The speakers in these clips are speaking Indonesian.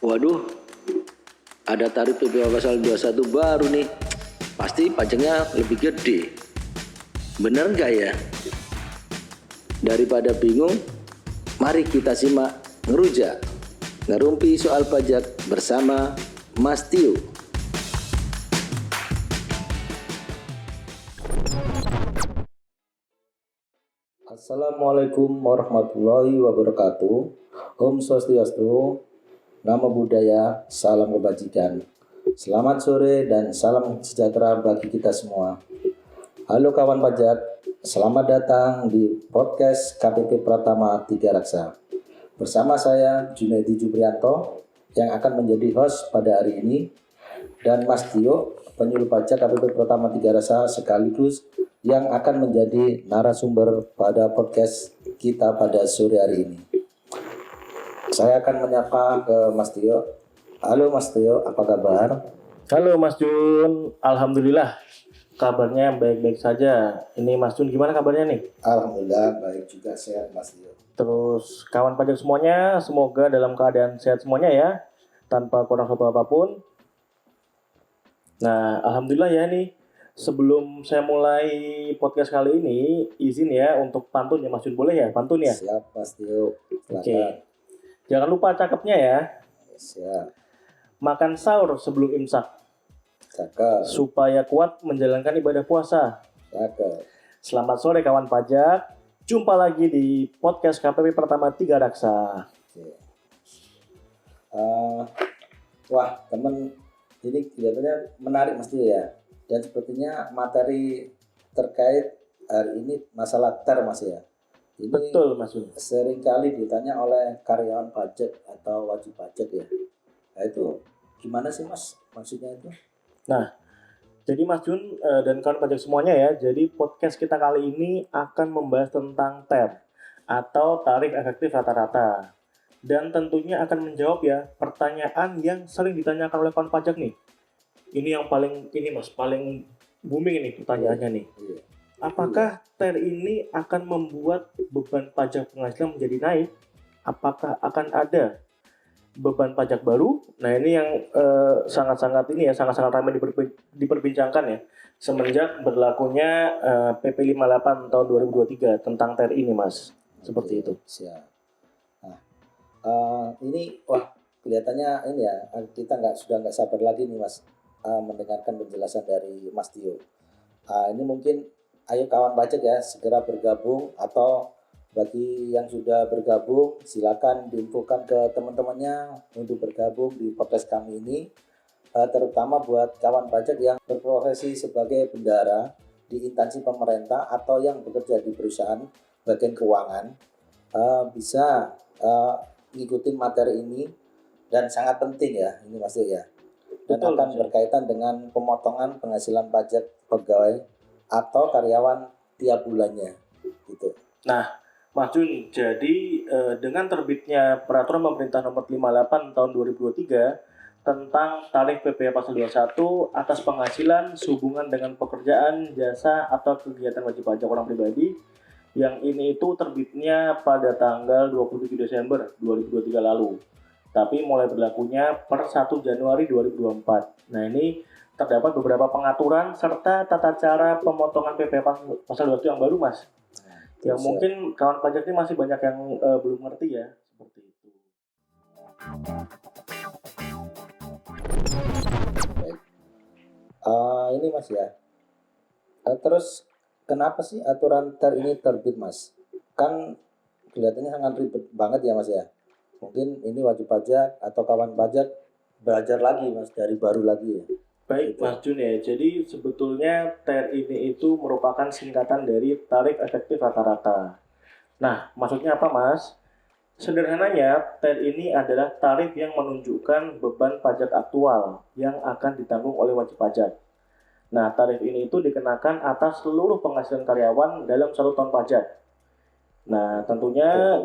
Waduh, ada tarif PPh pasal 21 baru nih. Pasti pajaknya lebih gede. Bener nggak ya? Daripada bingung, mari kita simak ngerujak, ngerumpi soal pajak bersama Mas Tio. Assalamualaikum warahmatullahi wabarakatuh. Om Swastiastu, Namo Buddhaya, salam kebajikan. Selamat sore dan salam sejahtera bagi kita semua. Halo kawan pajak, selamat datang di podcast KPP Pratama Tiga Raksa. Bersama saya Junaidi Jubrianto yang akan menjadi host pada hari ini, dan Mas Tio, penyuluh pajak KPP Pratama Tiga Raksa sekaligus yang akan menjadi narasumber pada podcast kita pada sore hari ini. Saya akan menyapa ke Mas Tio. Halo Mas Tio, apa kabar? Halo Mas Jun, alhamdulillah kabarnya baik-baik saja. Ini Mas Jun gimana kabarnya nih? Alhamdulillah baik juga, sehat Mas Tio. Terus kawan pajak semuanya semoga dalam keadaan sehat semuanya ya, tanpa kurang suatu apapun. Nah, alhamdulillah ya nih. Sebelum saya mulai podcast kali ini, izin ya untuk pantun ya Mas Jun, boleh ya pantun ya? Siap Mas Tio, silakan. Oke. Jangan lupa cakepnya ya. Siap, Makan sahur sebelum imsak cakep, supaya kuat menjalankan ibadah puasa. cakep. Selamat sore kawan pajak. Jumpa lagi di podcast KPP Pratama Tiga Raksa. Oke. Wah temen, ini kelihatannya menarik Mas Tio ya. Dan sepertinya materi terkait hari ini masalah TER Mas ya. Ini Betul Mas Jun. seringkali ditanya oleh karyawan pajak atau wajib pajak ya. Nah itu gimana sih Mas maksudnya itu? Nah, jadi Mas Jun dan kawan pajak semuanya ya. Jadi podcast kita kali ini akan membahas tentang TER atau tarif efektif rata-rata. Dan tentunya akan menjawab ya pertanyaan yang sering ditanyakan oleh kawan pajak nih. Ini yang paling paling booming ini pertanyaannya nih. Iya. Apakah TER ini akan membuat beban pajak penghasilan menjadi naik? Apakah akan ada beban pajak baru? Nah ini yang sangat-sangat ramai diperbincangkan ya semenjak berlakunya PP 58 tahun 2023 tentang TER ini Mas. Seperti itu. Siap. Nah, ini wah kelihatannya ini ya kita sudah nggak sabar lagi nih Mas mendengarkan penjelasan dari Mas Tio. Ini mungkin ayo kawan pajak ya segera bergabung, atau bagi yang sudah bergabung silakan diinfokan ke teman-temannya untuk bergabung di podcast kami ini, terutama buat kawan pajak yang berprofesi sebagai bendahara di instansi pemerintah atau yang bekerja di perusahaan bagian keuangan, bisa ngikutin materi ini dan sangat penting ya ini Mas ya. Dan Betul, akan Mas. berkaitan dengan pemotongan penghasilan pajak pegawai atau karyawan tiap bulannya gitu. Nah, Mas Jun, jadi dengan terbitnya Peraturan Pemerintah Nomor 58 Tahun 2023 tentang tarif PPh Pasal 21 atas penghasilan sehubungan dengan pekerjaan, jasa, atau kegiatan wajib pajak orang pribadi, yang ini itu terbitnya pada tanggal 27 Desember 2023 lalu. Tapi mulai berlakunya per 1 Januari 2024. Nah, ini terdapat beberapa pengaturan serta tata cara pemotongan PPh Pasal 21 yang baru, Mas. Yang mungkin kawan pajak ini masih banyak yang belum ngerti ya, seperti itu. Baik. Ini Mas ya. Terus kenapa sih aturan TER ini terbit Mas? Kan kelihatannya sangat ribet banget ya Mas ya. Mungkin ini wajib pajak atau kawan pajak belajar lagi Mas, dari baru lagi ya. Baik Mas Jun ya, jadi sebetulnya TER ini itu merupakan singkatan dari tarif efektif rata-rata. Nah, maksudnya apa Mas? Sederhananya, TER ini adalah tarif yang menunjukkan beban pajak aktual yang akan ditanggung oleh wajib pajak. Nah, tarif ini itu dikenakan atas seluruh penghasilan karyawan dalam 1 tahun pajak. Nah, tentunya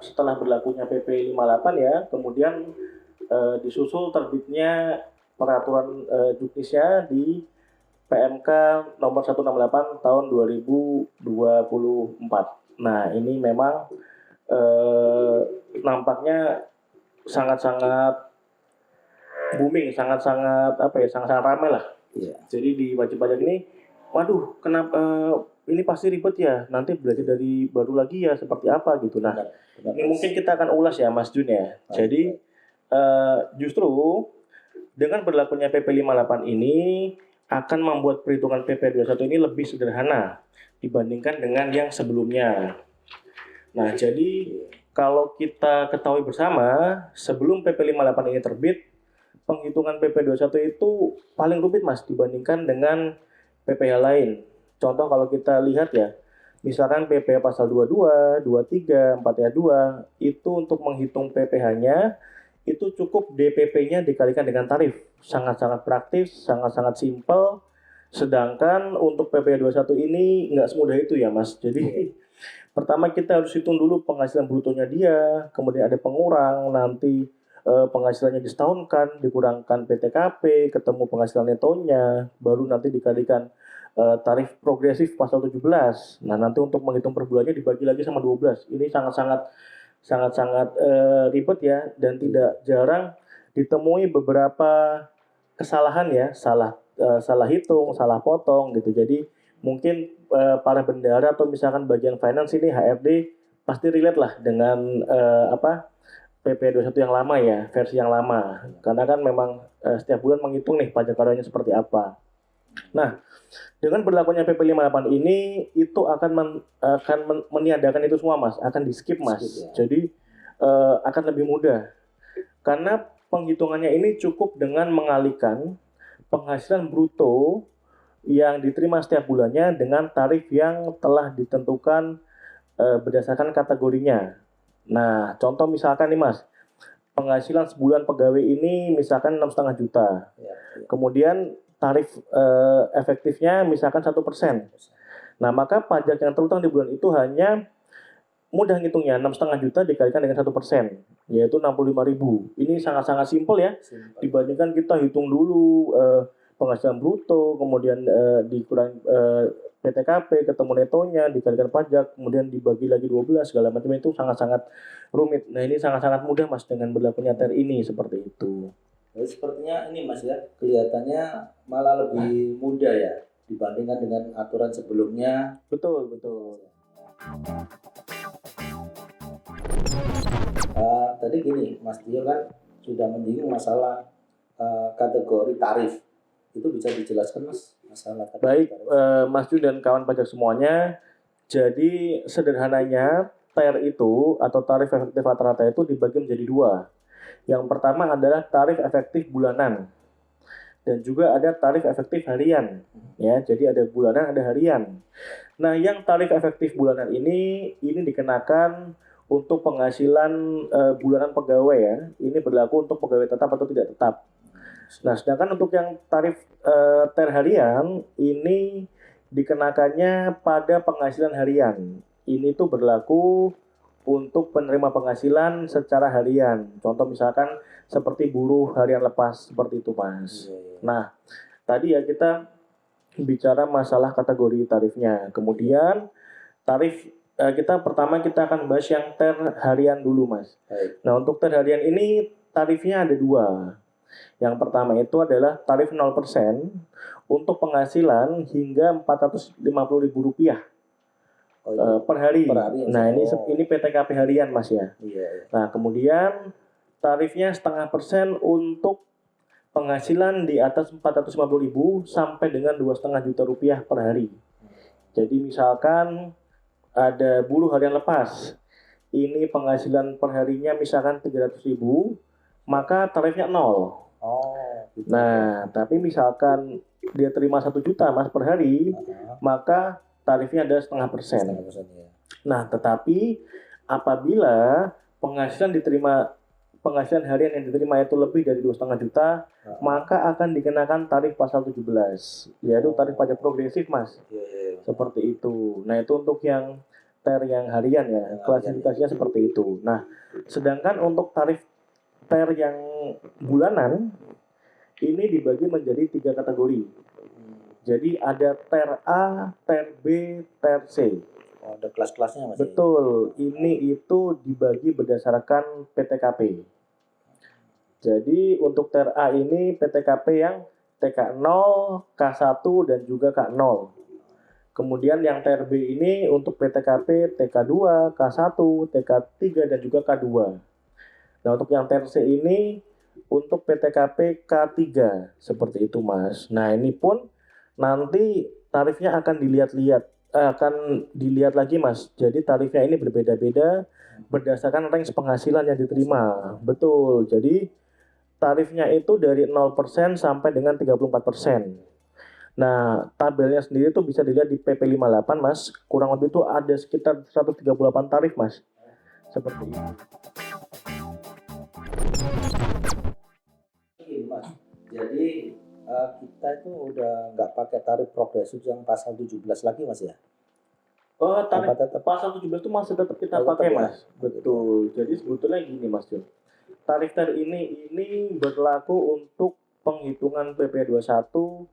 setelah berlakunya PP 58 ya, kemudian disusul terbitnya peraturan juknisnya di PMK nomor 168 tahun 2024. Nah, ini memang nampaknya sangat-sangat booming, sangat-sangat apa ya, sangat-sangat ramai lah. Iya. Jadi di wajib pajak ini, waduh, kenapa ini pasti ribet ya? Nanti belajar dari baru lagi ya, seperti apa gitu. Nah, Benar, ini mungkin kita akan ulas ya, Mas Jun ya. Jadi justru dengan berlakunya PP 58 ini akan membuat perhitungan PP 21 ini lebih sederhana dibandingkan dengan yang sebelumnya. Nah, jadi kalau kita ketahui bersama, sebelum PP 58 ini terbit, penghitungan PP 21 itu paling rumit Mas dibandingkan dengan PPh lain. Contoh kalau kita lihat ya, misalkan PPh pasal 22, 23, 4 itu untuk menghitung PPh-nya itu cukup DPP-nya dikalikan dengan tarif. Sangat-sangat praktis, sangat-sangat simpel. Sedangkan untuk PPh 21 ini nggak semudah itu ya Mas. Jadi pertama kita harus hitung dulu penghasilan brutonya dia, kemudian ada pengurang, nanti penghasilannya disetahunkan, dikurangkan PTKP, ketemu penghasilan netonya, baru nanti dikalikan tarif progresif pasal 17. Nah, nanti untuk menghitung per bulannya dibagi lagi sama 12. Ini sangat-sangat ribet ya, dan tidak jarang ditemui beberapa kesalahan ya, salah hitung, salah potong gitu. Jadi mungkin para bendahara atau misalkan bagian finance ini HRD pasti relate lah dengan PP 21 yang lama ya, versi yang lama. Karena kan memang setiap bulan menghitung nih pajak karyanya seperti apa. Nah, dengan berlakunya PP 58 ini itu akan meniadakan itu semua Mas, akan di skip Mas. Skip, ya. Jadi akan lebih mudah. Karena penghitungannya ini cukup dengan mengalihkan penghasilan bruto yang diterima setiap bulannya dengan tarif yang telah ditentukan berdasarkan kategorinya. Nah, contoh misalkan nih Mas, penghasilan sebulan pegawai ini misalkan 6,5 juta. Ya. Kemudian tarif efektifnya misalkan 1%. Nah, maka pajak yang terutang di bulan itu hanya mudah ngitungnya 6,5 juta dikalikan dengan 1%, yaitu 65.000. Ini sangat-sangat simpel ya, dibandingkan kita hitung dulu penghasilan bruto, kemudian dikurangi PTKP, ketemu netonya, dikalikan pajak, kemudian dibagi lagi 12, segala macam itu sangat-sangat rumit. Nah, ini sangat-sangat mudah Mas dengan berlakunya TER ini seperti itu. Jadi sepertinya ini Mas ya, kelihatannya malah lebih mudah ya dibandingkan dengan aturan sebelumnya. Betul, betul. Tadi gini, Mas Tio kan sudah menyinggung masalah kategori tarif. Itu bisa dijelaskan Mas, masalah kategori Baik, tarif? Mas Ju dan kawan pajak semuanya. Jadi sederhananya TER itu atau tarif efektif rata-rata itu dibagi menjadi dua. Yang pertama adalah tarif efektif bulanan dan juga ada tarif efektif harian. Ya, jadi ada bulanan, ada harian. Nah, yang tarif efektif bulanan ini dikenakan untuk penghasilan bulanan pegawai ya. Ini berlaku untuk pegawai tetap atau tidak tetap. Nah, sedangkan untuk yang tarif TER harian ini dikenakannya pada penghasilan harian. Ini tuh berlaku untuk penerima penghasilan secara harian. Contoh misalkan seperti buruh harian lepas seperti itu, Mas. Nah, tadi ya kita bicara masalah kategori tarifnya. Kemudian tarif pertama kita akan bahas yang TER harian dulu, Mas. Nah, untuk TER harian ini tarifnya ada dua. Yang pertama itu adalah tarif 0% untuk penghasilan hingga Rp450.000 per hari. Nah, ini PTKP harian Mas ya. Iya. Nah, kemudian tarifnya 0,5% untuk penghasilan di atas 450.000 sampai dengan 2,5 juta rupiah per hari. Jadi misalkan ada buruh harian lepas, ini penghasilan per harinya misalkan 300.000, maka tarifnya 0. Gitu. Nah, tapi misalkan dia terima 1 juta Mas per hari, maka tarifnya ada 0,5%. Ya. Nah, tetapi apabila penghasilan harian yang diterima itu lebih dari 2,5 juta, maka akan dikenakan tarif pasal 17, yaitu tarif pajak progresif, Mas. Seperti itu. Nah, itu untuk yang TER yang harian ya, klasifikasinya seperti itu. Nah, sedangkan untuk tarif TER yang bulanan ini dibagi menjadi 3 kategori. Jadi ada TER A, TER B, TER C. Ada kelas-kelasnya Mas. Betul, ini itu dibagi berdasarkan PTKP. Jadi untuk TER A ini PTKP yang TK0, K1 dan juga K0. Kemudian yang TER B ini untuk PTKP TK2, K1, TK3 dan juga K2. Nah, untuk yang TER C ini untuk PTKP K3 seperti itu, Mas. Nah, ini pun nanti tarifnya akan dilihat lagi, Mas. Jadi tarifnya ini berbeda-beda berdasarkan range penghasilan yang diterima. Betul. Jadi tarifnya itu dari 0% sampai dengan 34%. Nah, tabelnya sendiri tuh bisa dilihat di PP 58, Mas. Kurang lebih itu ada sekitar 138 tarif, Mas. Seperti itu. Gini, Mas. Jadi kita itu udah nggak pakai tarif progresif yang pasal 17 lagi, Mas ya? Oh, tarif Apa tetap? pasal 17 itu masih tetap kita Tetap pakai, ya? Mas. Betul. Jadi sebetulnya gini, Mas Jun. Tarif TER ini berlaku untuk penghitungan PP 21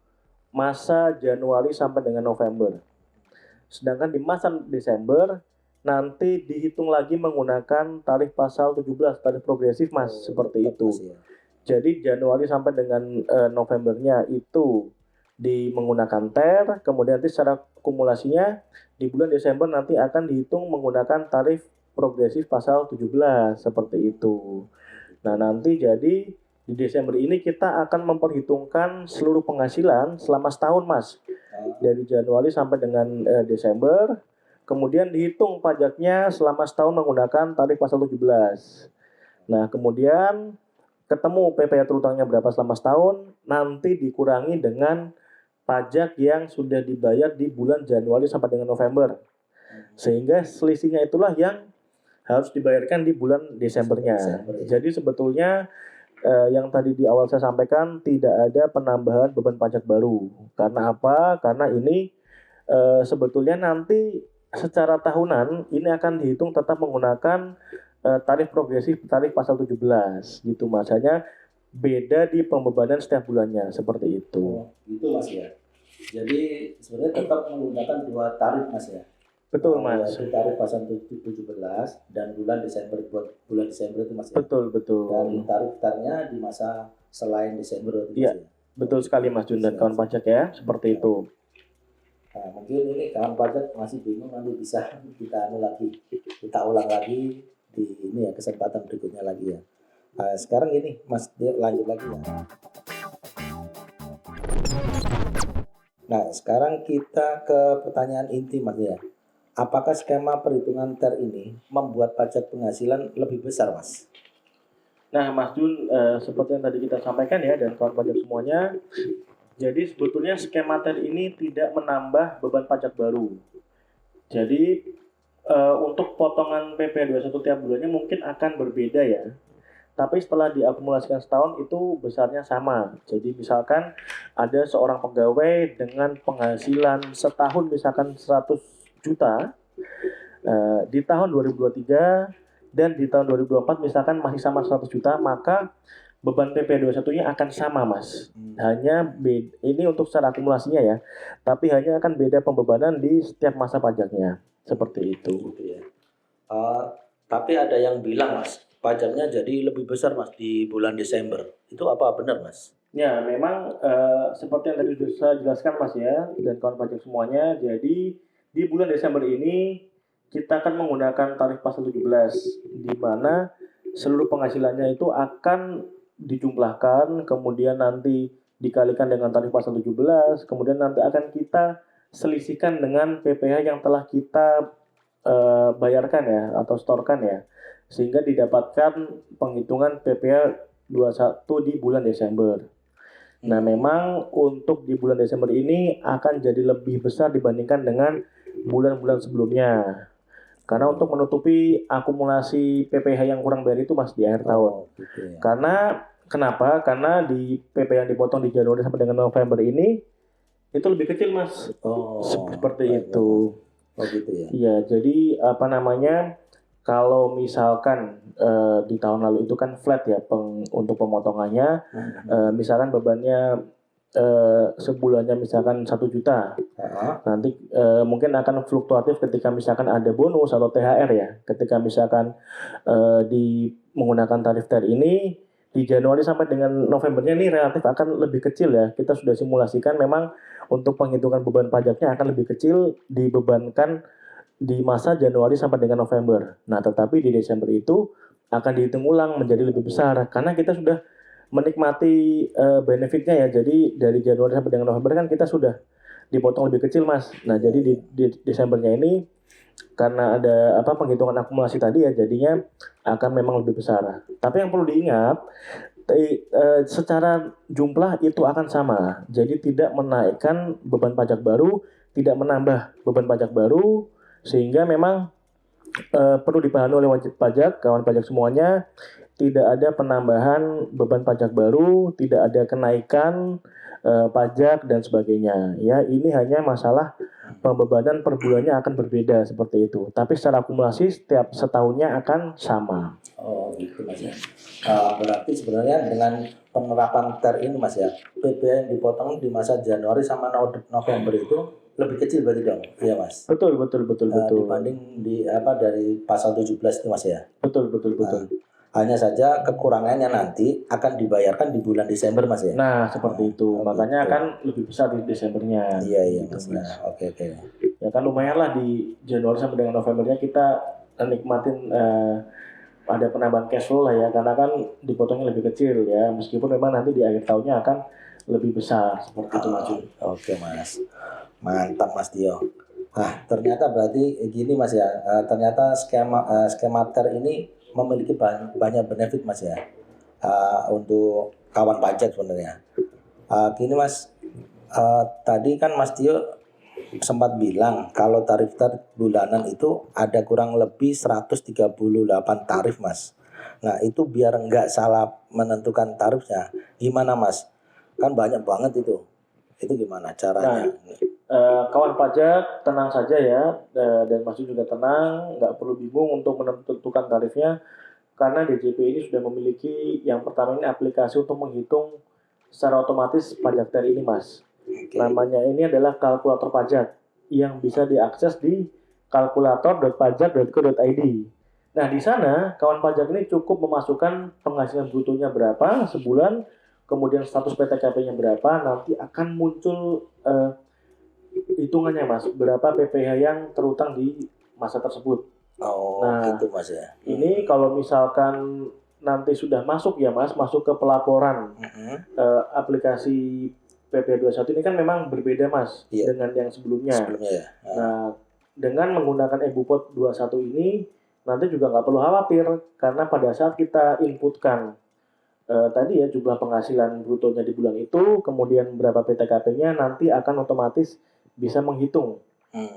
masa Januari sampai dengan November. Sedangkan di masa Desember nanti dihitung lagi menggunakan tarif pasal 17, tarif progresif, Mas, seperti Tetap, itu. Mas, ya. Jadi Januari sampai dengan Novembernya itu menggunakan TER, kemudian nanti secara kumulasinya di bulan Desember nanti akan dihitung menggunakan tarif progresif pasal 17 seperti itu. Nah, nanti jadi di Desember ini kita akan memperhitungkan seluruh penghasilan selama setahun, Mas. Dari Januari sampai dengan Desember, kemudian dihitung pajaknya selama setahun menggunakan tarif pasal 17. Nah, kemudian ketemu PPh terutangnya berapa selama setahun, nanti dikurangi dengan pajak yang sudah dibayar di bulan Januari sampai dengan November. Sehingga selisihnya itulah yang harus dibayarkan di bulan Desembernya. Desember, ya. Jadi sebetulnya yang tadi di awal saya sampaikan tidak ada penambahan beban pajak baru. Karena apa? Karena ini sebetulnya nanti secara tahunan ini akan dihitung tetap menggunakan tarif progresif, tarif pasal 17 gitu, Mas. Hanya beda di pembebanan setiap bulannya seperti itu. Gitu, Mas ya. Jadi sebenarnya tetap menggunakan dua tarif, Mas ya. Betul, Mas. Yaitu tarif pasal 17 dan bulan Desember, buat bulan Desember itu, Mas ya. Betul, betul. Dan tarif-tarifnya di masa selain Desember itu, Mas Iya. ya. Betul sekali, Mas Jun dan kawan pajak ya, seperti itu. Nah, mungkin ini kawan pajak masih bingung, nanti bisa kita ulang lagi di ini ya, kesempatan berikutnya lagi ya. Nah, sekarang ini Mas dia lanjut lagi ya. Nah, sekarang kita ke pertanyaan inti, Mas ya. Apakah skema perhitungan TER ini membuat pajak penghasilan lebih besar, Mas? Nah, Mas Jun, seperti yang tadi kita sampaikan ya, dan kawan pajak semuanya, jadi sebetulnya skema TER ini tidak menambah beban pajak baru. Jadi untuk potongan PP 21 tiap bulannya mungkin akan berbeda ya. Tapi setelah diakumulasikan setahun itu besarnya sama. Jadi misalkan ada seorang pegawai dengan penghasilan setahun misalkan 100 juta, di tahun 2023 dan di tahun 2024 misalkan masih sama 100 juta, maka beban PP 21-nya akan sama, Mas. Hanya ini untuk secara akumulasinya ya. Tapi hanya akan beda pembebanan di setiap masa pajaknya. Seperti itu. Gitu ya. Tapi ada yang bilang, Mas, pajaknya jadi lebih besar, Mas, di bulan Desember. Itu apa benar, Mas? Ya, memang seperti yang tadi sudah saya jelaskan, Mas ya, dan kawan pajak semuanya. Jadi di bulan Desember ini kita akan menggunakan tarif pasal 17, di mana seluruh penghasilannya itu akan dijumlahkan, kemudian nanti dikalikan dengan tarif pasal 17, kemudian nanti akan kita selisihkan dengan PPh yang telah kita bayarkan ya, atau setorkan ya, sehingga didapatkan penghitungan PPh 21 di bulan Desember. Nah, memang untuk di bulan Desember ini akan jadi lebih besar dibandingkan dengan bulan-bulan sebelumnya. Karena untuk menutupi akumulasi PPh yang kurang bayar itu, Mas, di akhir tahun. Gitu ya. Karena kenapa? Karena di PP yang dipotong di Januari sampai dengan November ini itu lebih kecil, Mas. Seperti baik, itu. Mas. Gitu ya. Iya, jadi kalau misalkan di tahun lalu itu kan flat ya untuk pemotongannya, misalkan bebannya sebulannya misalkan 1 juta, nanti mungkin akan fluktuatif ketika misalkan ada bonus atau THR ya. Ketika misalkan menggunakan tarif TER ini di Januari sampai dengan Novembernya ini relatif akan lebih kecil ya. Kita sudah simulasikan memang untuk penghitungan beban pajaknya akan lebih kecil dibebankan di masa Januari sampai dengan November. Nah, tetapi di Desember itu akan dihitung ulang menjadi lebih besar karena kita sudah menikmati benefitnya ya. Jadi dari Januari sampai dengan November kan kita sudah dipotong lebih kecil, Mas. Nah, jadi di Desembernya ini karena ada penghitungan akumulasi tadi ya, jadinya akan memang lebih besar. Tapi yang perlu diingat, secara jumlah itu akan sama. Jadi tidak menaikkan beban pajak baru, tidak menambah beban pajak baru, sehingga memang perlu dipahami oleh wajib pajak, kawan pajak semuanya, tidak ada penambahan beban pajak baru, tidak ada kenaikan pajak dan sebagainya. Ya, ini hanya masalah pembebanan per bulannya akan berbeda seperti itu. Tapi secara akumulasi setiap setahunnya akan sama. Oh gitu Mas ya. Berarti sebenarnya dengan penerapan TER ini Mas ya, PPh yang dipotong di masa Januari sama November itu lebih kecil berarti dong, iya Mas? Betul. Dibanding dari pasal 17 itu Mas ya. Betul. Hanya saja kekurangannya nanti akan dibayarkan di bulan Desember Mas ya. Nah, seperti itu. Makanya gitu. akan lebih besar di Desembernya. Iya gitu, Mas. Nah, oke. Ya kan lumayan lah di Januari sampai dengan Novembernya kita nikmatin ada penambahan cash flow lah ya, karena kan dipotongnya lebih kecil ya, meskipun memang nanti di akhir tahunnya akan lebih besar seperti itu Mas. Oke Mas, mantap Mas Tio. Nah ternyata berarti gini Mas ya, ternyata skema TER ini memiliki banyak benefit Mas ya, untuk kawan pajak sebenarnya. Gini Mas, tadi kan Mas Tio sempat bilang kalau tarif bulanan itu ada kurang lebih 138 tarif Mas. Nah itu biar nggak salah menentukan tarifnya, gimana Mas? Kan banyak banget itu gimana caranya? Kawan pajak tenang saja ya, dan Mas juga tenang, nggak perlu bingung untuk menentukan tarifnya, karena DJP ini sudah memiliki yang pertama ini aplikasi untuk menghitung secara otomatis pajak TER ini Mas. Okay. Namanya ini adalah kalkulator pajak yang bisa diakses di kalkulator.pajak.go.id. Nah, di sana kawan pajak ini cukup memasukkan penghasilan brutonya berapa sebulan, kemudian status PTKP-nya berapa, nanti akan muncul hitungannya Mas, berapa PPh yang terutang di masa tersebut. Oh, nah, gitu Mas ya. Ini kalau misalkan nanti sudah masuk ya Mas, masuk ke pelaporan aplikasi PP21 ini kan memang berbeda Mas dengan yang sebelumnya ya. Nah, dengan menggunakan eBupot 21 ini nanti juga nggak perlu khawatir, karena pada saat kita inputkan tadi ya jumlah penghasilan brutonya di bulan itu, kemudian berapa PTKP-nya, nanti akan otomatis bisa menghitung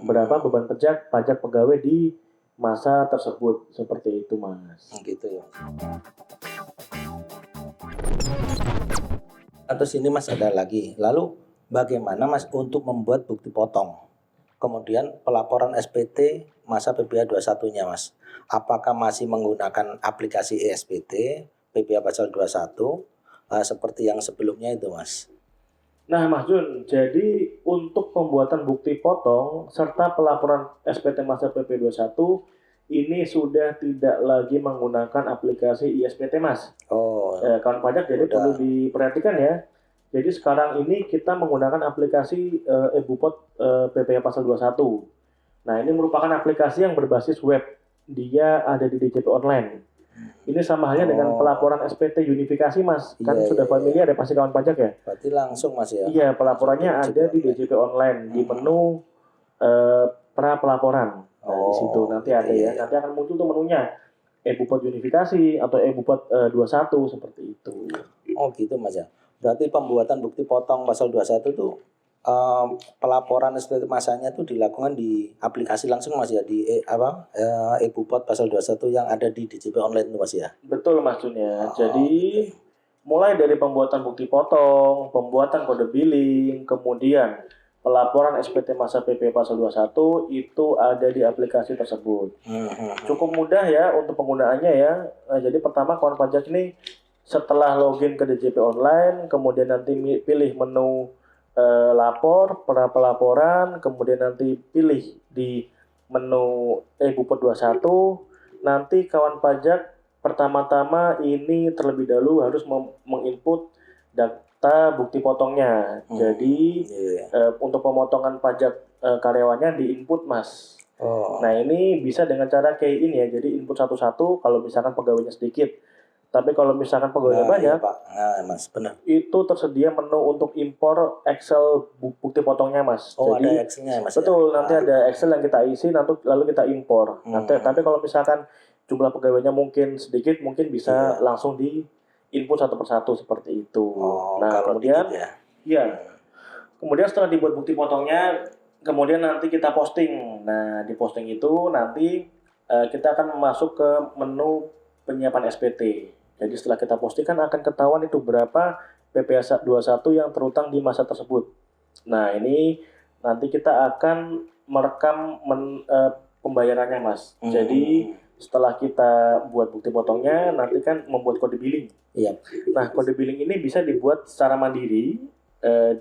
berapa beban pajak pegawai di masa tersebut, seperti itu Mas. Gitu ya. Terus ini Mas ada lagi. Lalu bagaimana Mas untuk membuat bukti potong? Kemudian pelaporan SPT masa PPh 21-nya Mas. Apakah masih menggunakan aplikasi eSPT, PPh pasal 21 seperti yang sebelumnya itu Mas? Nah Mas Jun, jadi untuk pembuatan bukti potong serta pelaporan SPT masa PPh 21 ini sudah tidak lagi menggunakan aplikasi eSPT Mas. Kawan pajak jadi perlu diperhatikan ya. Jadi sekarang ini kita menggunakan aplikasi eBupot PPh pasal 21. Nah ini merupakan aplikasi yang berbasis web. Dia ada di DJP Online. Ini sama halnya dengan pelaporan SPT unifikasi Mas. Kan sudah familiar ya pasti kawan pajak ya. Berarti langsung Mas ya. Iya, pelaporannya ada di DJP Online di menu pra pelaporan. Nah, di situ nanti ada ya. Nanti akan muncul tuh menunya eBupot unifikasi atau eBupot 21 seperti itu. Oh gitu Mas ya. Berarti pembuatan bukti potong pasal 21 itu pelaporan SPT masanya itu dilakukan di aplikasi langsung Mas ya, di eBupot pasal 21 yang ada di DJP Online itu Mas ya. Betul Mas Junya. Jadi mulai dari pembuatan bukti potong, pembuatan kode billing, kemudian pelaporan SPT masa PPh pasal 21 itu ada di aplikasi tersebut. Cukup mudah ya untuk penggunaannya ya. Jadi pertama kawan pajak ini setelah login ke DJP Online, kemudian nanti pilih menu lapor, pra pelaporan, kemudian nanti pilih di menu eBupot 21, nanti kawan pajak pertama-tama ini terlebih dahulu harus menginput data bukti potongnya. Jadi untuk pemotongan pajak karyawannya diinput Mas. Nah ini bisa dengan cara kayak ini ya. Jadi input satu-satu kalau misalkan pegawainya sedikit. Tapi kalau misalkan pegawainya banyak, Pak. Nah, Mas, benar. Itu tersedia menu untuk impor Excel bukti potongnya Mas. Jadi, ada Excel-nya Mas. Betul, nanti ada Excel yang kita isi, lalu kita impor. Tapi kalau misalkan jumlah pegawainya mungkin sedikit, mungkin bisa langsung di input satu persatu seperti itu. Nah kemudian, kemudian setelah dibuat bukti potongnya, kemudian nanti kita posting. Nah di posting itu nanti kita akan masuk ke menu penyiapan SPT. Jadi setelah kita posting kan akan ketahuan itu berapa PPh 21 yang terutang di masa tersebut. Nah ini nanti kita akan merekam pembayarannya Mas. Jadi setelah kita buat bukti potongnya, nanti kan membuat kode billing. Iya. Nah kode billing ini bisa dibuat secara mandiri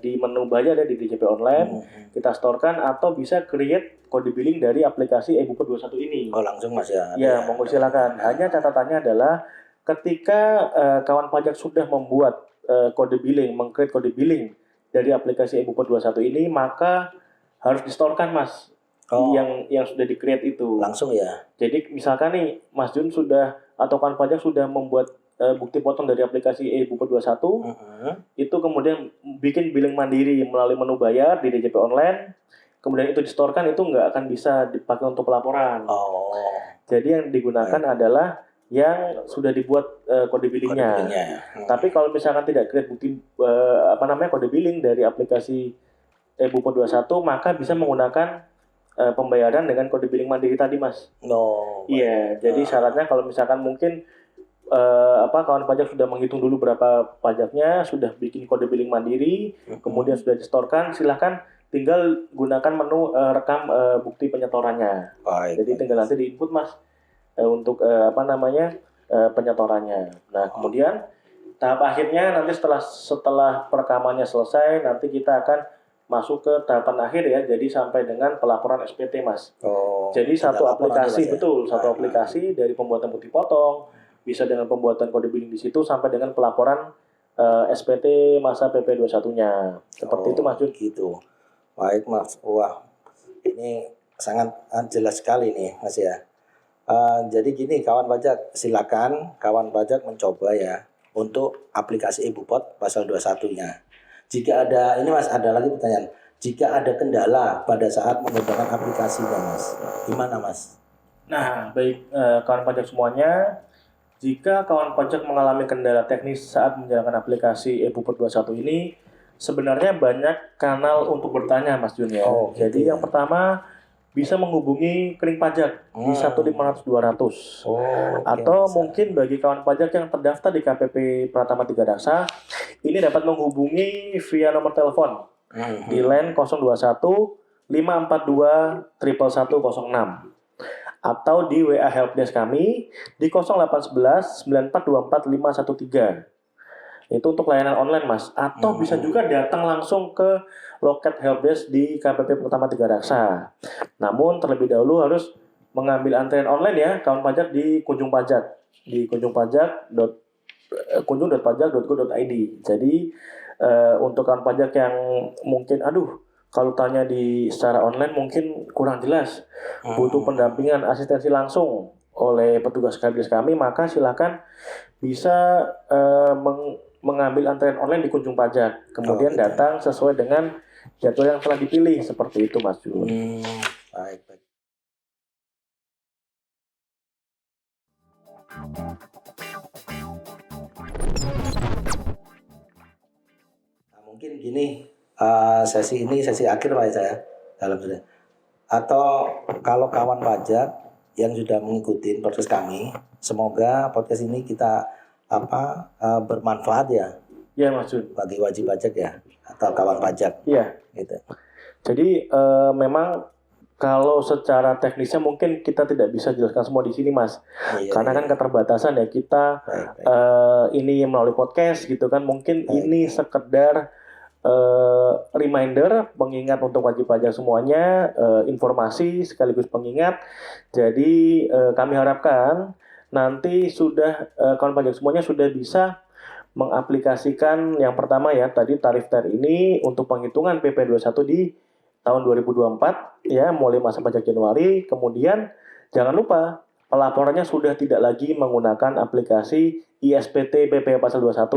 di menu bayar ya di DJP Online. Kita storekan atau bisa create kode billing dari aplikasi eBupet 21 ini. Oh langsung Mas ya? Ya monggo silakan. Hanya catatannya adalah ketika kawan pajak sudah membuat kode billing, meng-create kode billing dari aplikasi eBupet 21 ini, maka harus distorekan Mas. Yang sudah di-create itu. Langsung ya? Jadi misalkan nih Mas Jun sudah atau kawan pajak sudah membuat bukti potong dari aplikasi eBupet 21, itu kemudian bikin billing mandiri melalui menu bayar di DJP Online, kemudian itu distorekan, itu nggak akan bisa dipakai untuk pelaporan. Jadi yang digunakan adalah yang sudah dibuat kode billingnya. Tapi kalau misalkan tidak create bukti kode billing dari aplikasi eBupet 21, maka bisa menggunakan pembayaran dengan kode billing mandiri tadi Mas. Iya, jadi syaratnya kalau misalkan mungkin kawan pajak sudah menghitung dulu berapa pajaknya, sudah bikin kode billing mandiri, kemudian sudah distorekan, silahkan tinggal gunakan menu rekam bukti penyetorannya. Jadi tinggal nanti diinput Mas untuk penyetorannya. Nah kemudian tahap akhirnya nanti setelah perekamannya selesai, nanti kita akan masuk ke tahapan akhir ya, jadi sampai dengan pelaporan SPT Mas. Jadi satu aplikasi satu aplikasi dari pembuatan bukti potong, bisa dengan pembuatan kode billing di situ sampai dengan pelaporan SPT masa PP 21-nya. Seperti itu Mas Jun. Gitu. Baik Mas. Wah, ini sangat jelas sekali nih Mas ya. Jadi gini kawan pajak, silakan kawan pajak mencoba ya untuk aplikasi eBupet pasal 21-nya. Jika ada, ini Mas ada lagi pertanyaan. Jika ada kendala pada saat menggunakan aplikasinya Mas, gimana Mas? Nah baik kawan pajak semuanya, jika kawan pajak mengalami kendala teknis saat menjalankan aplikasi eBupet 21 ini, sebenarnya banyak kanal untuk bertanya Mas Jun ya. Jadi yang pertama bisa menghubungi Kering Pajak di 1500200. Atau mungkin bagi kawan pajak yang terdaftar di KPP Pratama Tiga Daksa, ini dapat menghubungi via nomor telepon di line 021 542 11106 atau di WA helpdesk kami di 0811 9424 513. Itu untuk layanan online Mas. Atau bisa juga datang langsung ke loket helpdesk di KPP Pratama Tiga Daksa. Namun terlebih dahulu harus mengambil antrian online ya kawan pajak di Kunjung Pajak, di kunjung.pajak.go.id. Jadi untuk kawan pajak yang mungkin kalau tanya secara online mungkin kurang jelas, butuh pendampingan asistensi langsung oleh petugas helpdesk kami, maka silakan bisa mengambil antrean online di Kunjung Pajak, kemudian datang sesuai dengan jadwal yang telah dipilih, seperti itu Mas Jun. Baik. Nah, mungkin gini, sesi akhir Pak saya dalam sudah. Atau kalau kawan pajak yang sudah mengikuti proses kami, semoga podcast ini kita bermanfaat ya. Iya Mas Jun. Bagi wajib pajak ya atau kawan pajak. Iya. Gitu. Jadi memang kalau secara teknisnya mungkin kita tidak bisa jelaskan semua di sini Mas. Karena kan keterbatasan ya kita ini melalui podcast gitu kan. Mungkin ini sekedar reminder, pengingat untuk wajib pajak semuanya, informasi sekaligus pengingat. Jadi kami harapkan nanti sudah kawan pajak semuanya sudah bisa mengaplikasikan yang pertama ya tadi tarif TER ini untuk penghitungan PP21 di tahun 2024 ya mulai masa pajak Januari. Kemudian jangan lupa pelaporannya sudah tidak lagi menggunakan aplikasi ISPT PP pasal 21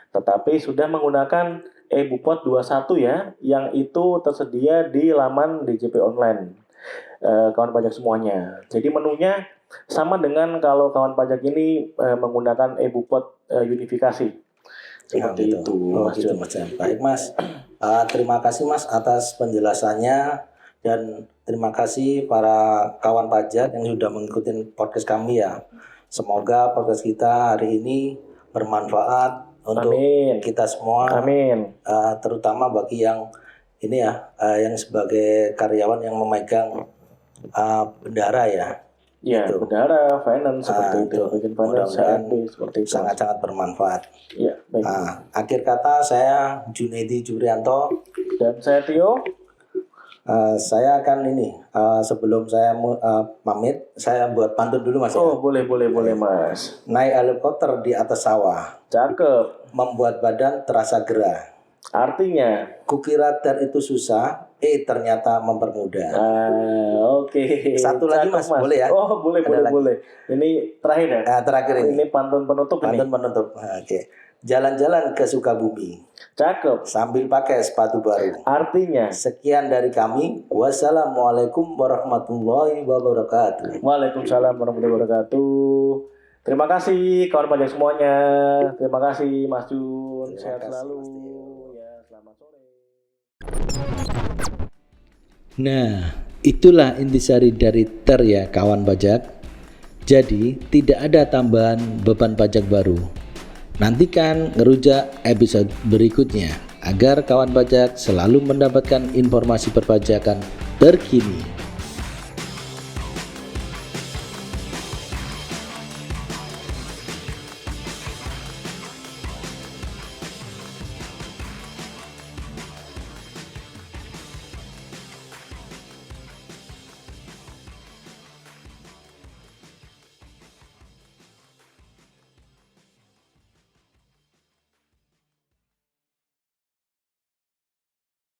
tetapi sudah menggunakan e-Bupot 21 ya yang itu tersedia di laman DJP online kawan pajak semuanya. Jadi menunya sama dengan kalau kawan pajak ini menggunakan e-Bupot unifikasi seperti gitu. itu. Oh, gitu, Mas. Baik Mas, terima kasih Mas atas penjelasannya dan terima kasih para kawan pajak yang sudah mengikuti podcast kami ya. Semoga podcast kita hari ini bermanfaat untuk Amin. kita semua. Amin. Terutama bagi yang ini ya, yang sebagai karyawan yang memegang bendara ya. Ya, Gitu. bendara, finance seperti itu, bagian finance, Mudah-mudahan HRD seperti itu. sangat-sangat bermanfaat. Ya, baik. Akhir kata saya Junaidi Jubrianto. Dan saya Tio. Saya akan ini sebelum saya pamit, saya buat pantun dulu Mas. Oh, boleh Mas. Naik helikopter di atas sawah, Cakep. membuat badan terasa gerah. Artinya, Kukira TER itu susah, ternyata mempermudah. oke. Satu lagi, Cakep, Mas. Boleh ya? Oh, boleh. Ini terakhir ya? Terakhir ini. Ini pantun penutup ini. Pantun penutup. Oke. Jalan-jalan ke Sukabumi Cakep. sambil pakai sepatu baru. Artinya, Sekian dari kami. Wassalamualaikum warahmatullahi wabarakatuh. Waalaikumsalam warahmatullahi wabarakatuh. Terima kasih kawan pajak semuanya. Terima kasih Mas Jun. Terima Sehat kasih, selalu. Mas Tio. Ya, selamat sore. Nah, itulah intisari dari TER ya kawan pajak. Jadi, tidak ada tambahan beban pajak baru. Nantikan ngerujak episode berikutnya agar kawan pajak selalu mendapatkan informasi perpajakan terkini.